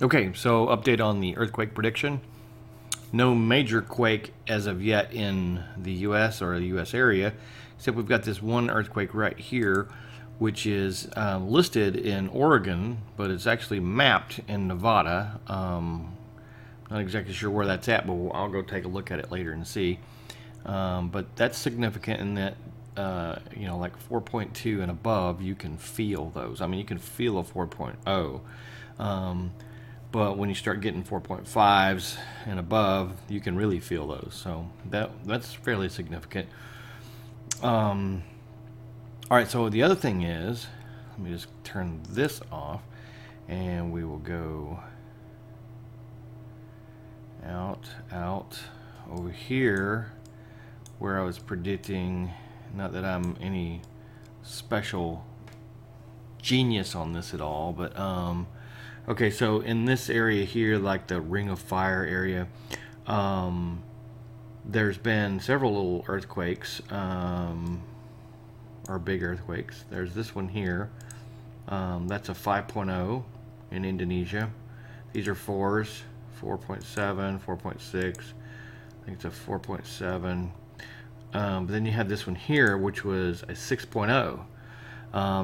Okay, so update on the earthquake prediction. No major quake as of yet in the U.S. or the U.S. area, except we've got this one earthquake right here, which is listed in Oregon, but it's actually mapped in Nevada. Not exactly sure where that's at, but I'll go take a look at it later and see. But that's significant in that, like 4.2 and above, you can feel those. I mean, you can feel a 4.0. But when you start getting 4.5s and above, you can really feel those. So that's fairly significant. All right, so the other thing is, let me just turn this off, and we will go out over here where I was predicting. Not that I'm any special genius on this at all, but okay, so in this area here, like the Ring of Fire area, there's been several little earthquakes, or big earthquakes. There's this one here. That's a 5.0 in Indonesia. These are 4s, 4.7, 4.6. I think it's a 4.7. But then you have this one here, which was a 6.0.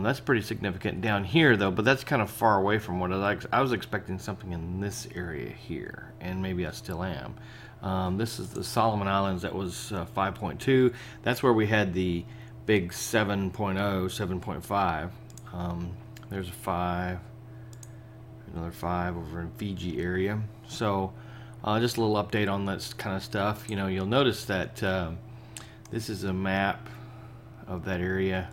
That's pretty significant down here, though, but that's kind of far away from what I was expecting something in this area here, and maybe I still am. This is the Solomon Islands. That was 5.2. That's where we had the big 7.0, 7.5. There's a 5, another 5 over in Fiji area. So just a little update on that kind of stuff. You'll notice that this is a map of that area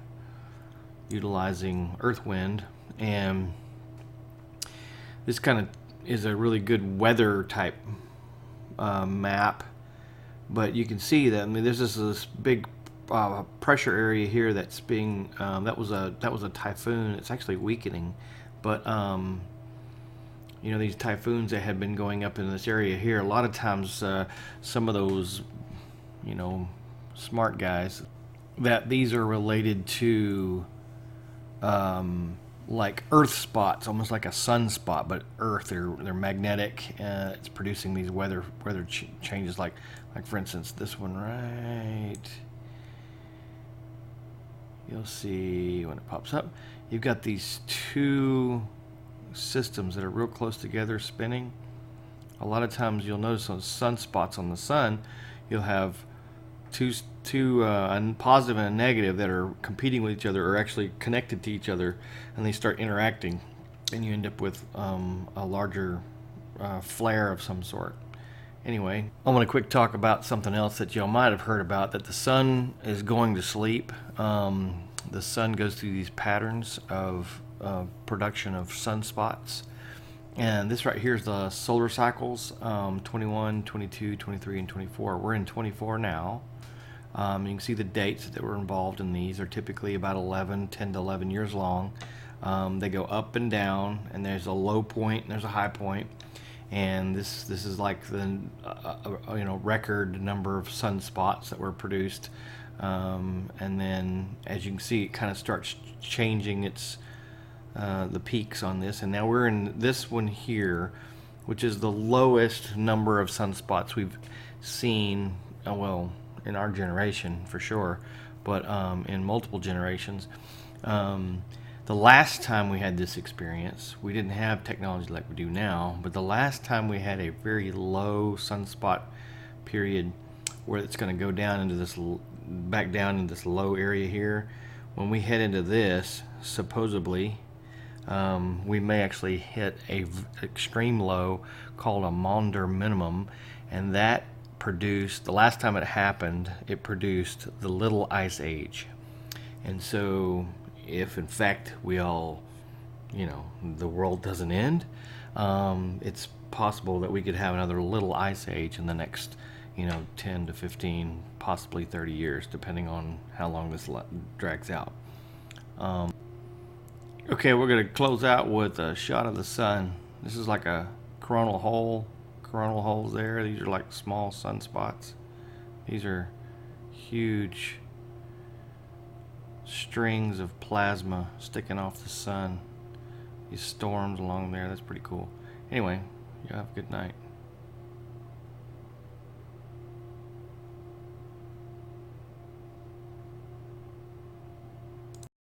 utilizing earth wind, and this kind of is a really good weather type map. But you can see that, I mean, there's this big pressure area here that's being that was a typhoon. It's actually weakening, but these typhoons that had been going up in this area here, a lot of times some of those smart guys, that these are related to like earth spots, almost like a sunspot, but earth. They're magnetic. It's producing these weather changes, like for instance this one right. You'll see when it pops up, you've got these two systems that are real close together spinning. A lot of times you'll notice on sunspots on the sun, you'll have two a positive and a negative that are competing with each other, or actually connected to each other, and they start interacting, and you end up with a larger flare of some sort. Anyway, I want to quick talk about something else that y'all might have heard about, that the sun is going to sleep. The sun goes through these patterns of production of sunspots. And this right here is the solar cycles, 21, 22, 23, and 24. We're in 24 now. You can see the dates that were involved in these are typically about 10 to 11 years long. They go up and down, and there's a low point and there's a high point. And this is like the record number of sunspots that were produced. And then, as you can see, it kind of starts changing its the peaks on this, and now we're in this one here, which is the lowest number of sunspots we've seen. Well, in our generation for sure, but in multiple generations. The last time we had this experience, we didn't have technology like we do now, but the last time we had a very low sunspot period, where it's going to go down into this, back down in this low area here, when we head into this, supposedly, we may actually hit a extreme low called a Maunder minimum, and that produced, the last time it happened, it produced the Little Ice Age. And so if in fact we all, the world doesn't end, it's possible that we could have another Little Ice Age in the next 10 to 15, possibly 30 years, depending on how long this drags out. Okay, we're going to close out with a shot of the sun. This is like a coronal hole. Coronal holes there. These are like small sunspots. These are huge strings of plasma sticking off the sun. These storms along there, that's pretty cool. Anyway, you have a good night.